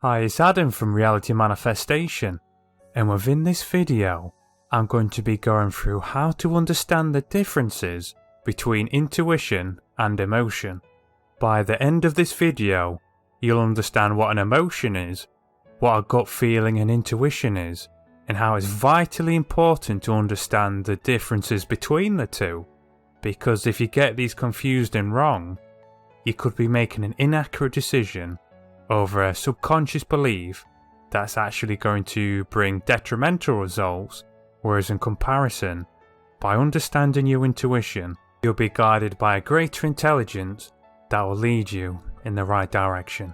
Hi, it's Adam from Reality Manifestation, and within this video, I'm going to be going through how to understand the differences between intuition and emotion. By the end of this video, you'll understand what an emotion is, what a gut feeling and intuition is, and how it's vitally important to understand the differences between the two, because if you get these confused and wrong, you could be making an inaccurate decision over a subconscious belief that's actually going to bring detrimental results, whereas in comparison, by understanding your intuition, you'll be guided by a greater intelligence that will lead you in the right direction.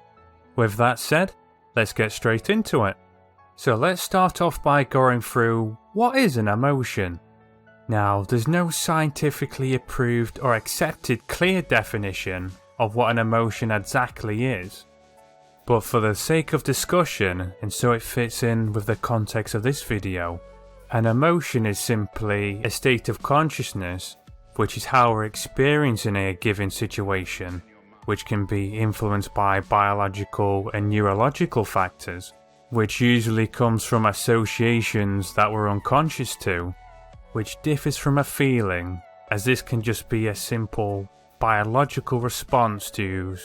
With that said, let's get straight into it. So let's start off by going through what is an emotion. Now, there's no scientifically approved or accepted clear definition of what an emotion exactly is. But for the sake of discussion, and so it fits in with the context of this video, an emotion is simply a state of consciousness, which is how we're experiencing a given situation, which can be influenced by biological and neurological factors, which usually comes from associations that we're unconscious to, which differs from a feeling, as this can just be a simple biological response to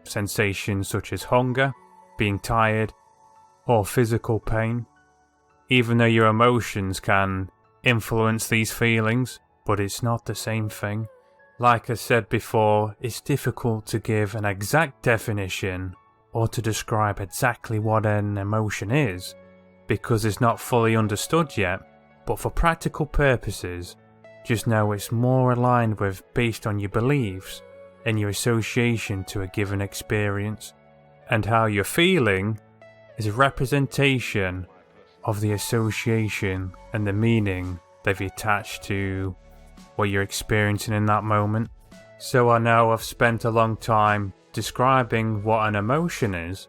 sensations such as hunger, being tired, or physical pain. Even though your emotions can influence these feelings, but it's not the same thing. Like I said before, it's difficult to give an exact definition or to describe exactly what an emotion is, because it's not fully understood yet, but for practical purposes, just know it's more aligned with based on your beliefs and your association to a given experience, and how you're feeling is a representation of the association and the meaning they've attached to what you're experiencing in that moment. So I know I've spent a long time describing what an emotion is,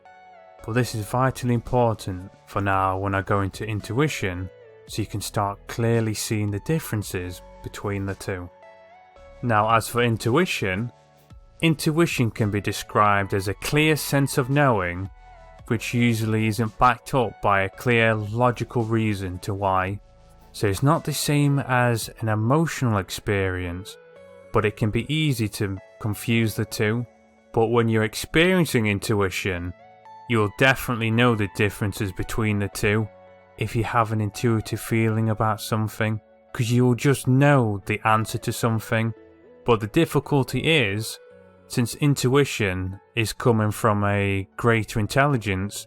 but this is vitally important for now when I go into intuition, so you can start clearly seeing the differences between the two. Now, as for intuition can be described as a clear sense of knowing, which usually isn't backed up by a clear logical reason to why. So it's not the same as an emotional experience, but it can be easy to confuse the two. But when you're experiencing intuition, you'll definitely know the differences between the two if you have an intuitive feeling about something, because you'll just know the answer to something. But the difficulty is, since intuition is coming from a greater intelligence,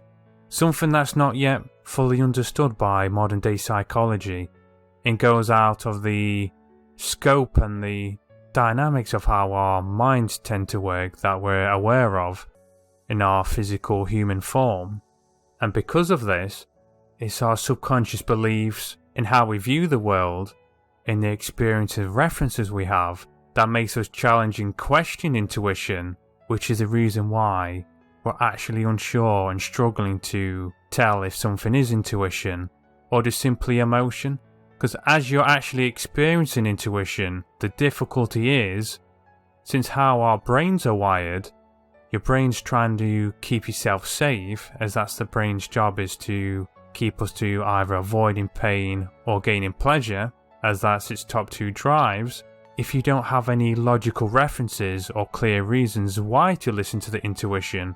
something that's not yet fully understood by modern day psychology, and goes out of the scope and the dynamics of how our minds tend to work that we're aware of in our physical human form. And because of this, it's our subconscious beliefs and how we view the world and the experiences references we have that makes us challenge and question intuition, which is the reason why we're actually unsure and struggling to tell if something is intuition or just simply emotion. Because as you're actually experiencing intuition, the difficulty is, since how our brains are wired, your brain's trying to keep yourself safe, as that's the brain's job, is to keep us to either avoiding pain or gaining pleasure, as that's its top two drives. If you don't have any logical references or clear reasons why to listen to the intuition,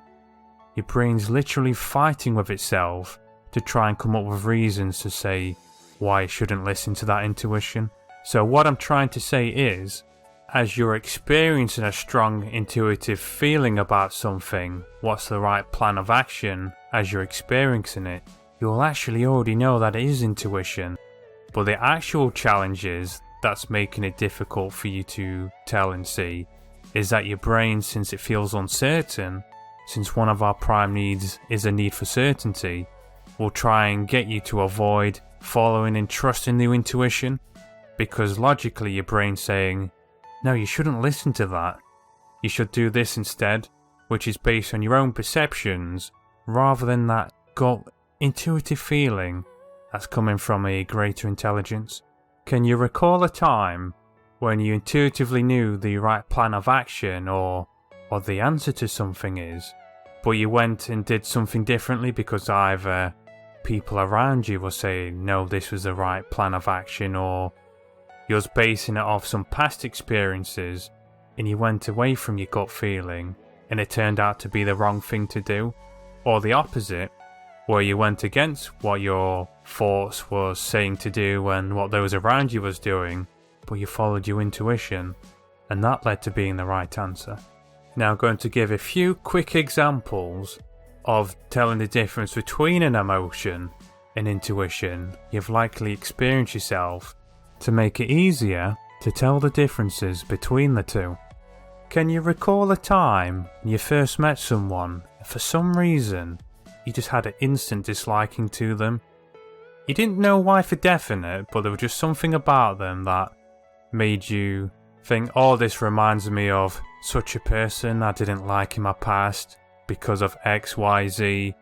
your brain's literally fighting with itself to try and come up with reasons to say why it shouldn't listen to that intuition. So what I'm trying to say is, as you're experiencing a strong intuitive feeling about something, what's the right plan of action as you're experiencing it, you'll actually already know that it is intuition. But the actual challenge is, that's making it difficult for you to tell and see, is that your brain, since it feels uncertain, since one of our prime needs is a need for certainty, will try and get you to avoid following and trusting the intuition, because logically your brain's saying, no, you shouldn't listen to that, you should do this instead, which is based on your own perceptions rather than that gut intuitive feeling that's coming from a greater intelligence. Can you recall a time when you intuitively knew the right plan of action or the answer to something is, but you went and did something differently because either people around you were saying, no, this was the right plan of action, or you was basing it off some past experiences and you went away from your gut feeling and it turned out to be the wrong thing to do, or the opposite, where you went against what your thoughts was saying to do and what those around you was doing, but you followed your intuition, and that led to being the right answer. Now I'm going to give a few quick examples of telling the difference between an emotion and intuition you've likely experienced yourself to make it easier to tell the differences between the two. Can you recall a time you first met someone and for some reason you just had an instant disliking to them? You didn't know why for definite, but there was just something about them that made you think, oh, this reminds me of such a person I didn't like in my past because of X, Y, Z,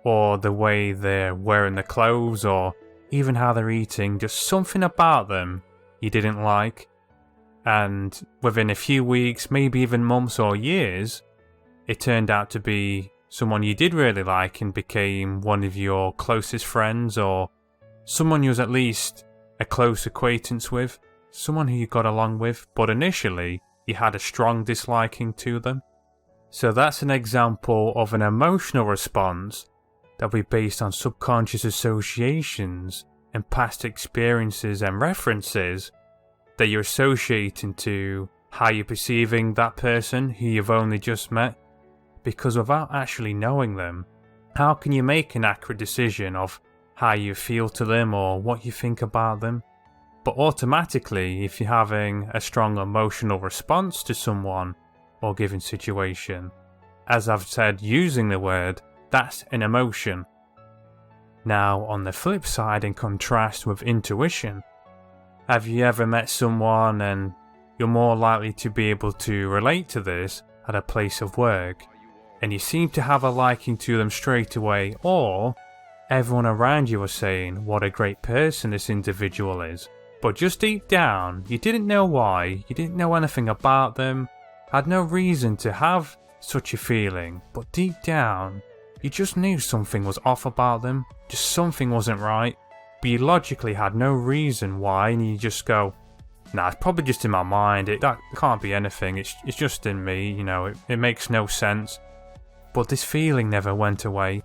or the way they're wearing their clothes, or even how they're eating, just something about them you didn't like. And within a few weeks, maybe even months or years, it turned out to be someone you did really like and became one of your closest friends, or someone you was at least a close acquaintance with, someone who you got along with, but initially you had a strong disliking to them. So that's an example of an emotional response that will be based on subconscious associations and past experiences and references that you're associating to how you're perceiving that person who you've only just met. Because without actually knowing them, how can you make an accurate decision of how you feel to them or what you think about them? But automatically, if you're having a strong emotional response to someone or given situation, as I've said, using the word, that's an emotion. Now, on the flip side, in contrast with intuition, have you ever met someone and you're more likely to be able to relate to this at a place of work, and you seem to have a liking to them straight away, or everyone around you was saying what a great person this individual is, but just deep down, you didn't know why, you didn't know anything about them, had no reason to have such a feeling, but deep down, you just knew something was off about them, just something wasn't right, but you logically had no reason why, and you just go, nah, it's probably just in my mind, that can't be anything, it's just in me, it makes no sense. But this feeling never went away,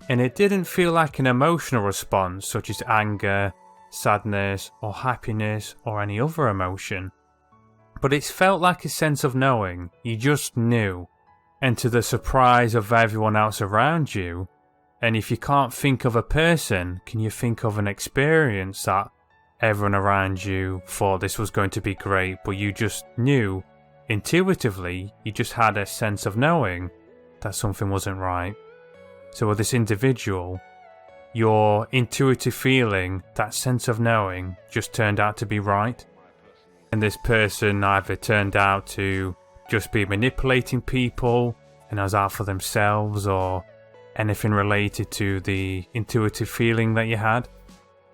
and it didn't feel like an emotional response such as anger, sadness, or happiness, or any other emotion. But it felt like a sense of knowing, you just knew, and to the surprise of everyone else around you. And if you can't think of a person, can you think of an experience that everyone around you thought this was going to be great, but you just knew, intuitively, you just had a sense of knowing that something wasn't right. So with this individual, your intuitive feeling, that sense of knowing, just turned out to be right. And this person either turned out to just be manipulating people and was out for themselves, or anything related to the intuitive feeling that you had,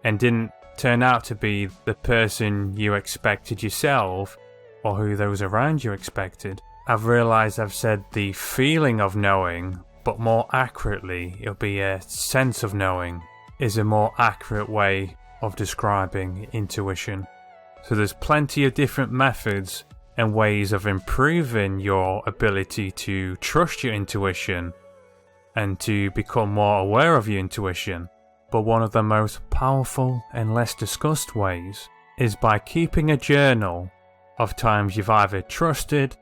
and didn't turn out to be the person you expected yourself or who those around you expected. I've realised I've said the feeling of knowing, but more accurately it'll be a sense of knowing is a more accurate way of describing intuition. So there's plenty of different methods and ways of improving your ability to trust your intuition and to become more aware of your intuition. But one of the most powerful and less discussed ways is by keeping a journal of times you've either trusted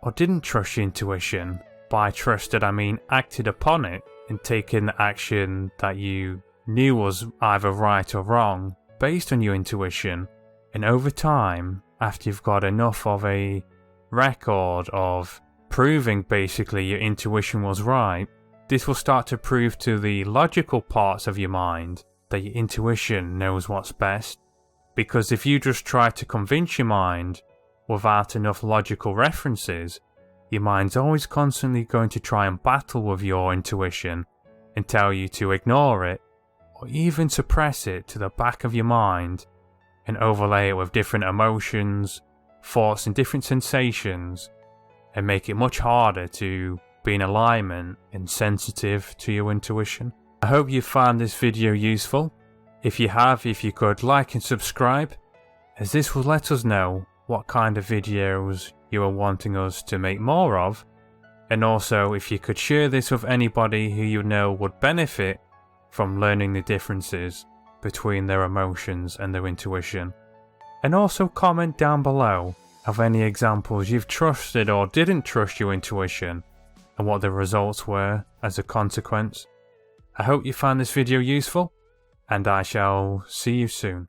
or didn't trust your intuition. By trusted, I mean acted upon it and taken the action that you knew was either right or wrong based on your intuition. And over time, after you've got enough of a record of proving basically your intuition was right, this will start to prove to the logical parts of your mind that your intuition knows what's best. Because if you just try to convince your mind without enough logical references, your mind's always constantly going to try and battle with your intuition and tell you to ignore it, or even suppress it to the back of your mind and overlay it with different emotions, thoughts and different sensations, and make it much harder to be in alignment and sensitive to your intuition. I hope you found this video useful. If you have, if you could like and subscribe, as this will let us know what kind of videos you are wanting us to make more of, and also if you could share this with anybody who you know would benefit from learning the differences between their emotions and their intuition. And also comment down below of any examples you've trusted or didn't trust your intuition and what the results were as a consequence. I hope you found this video useful, and I shall see you soon.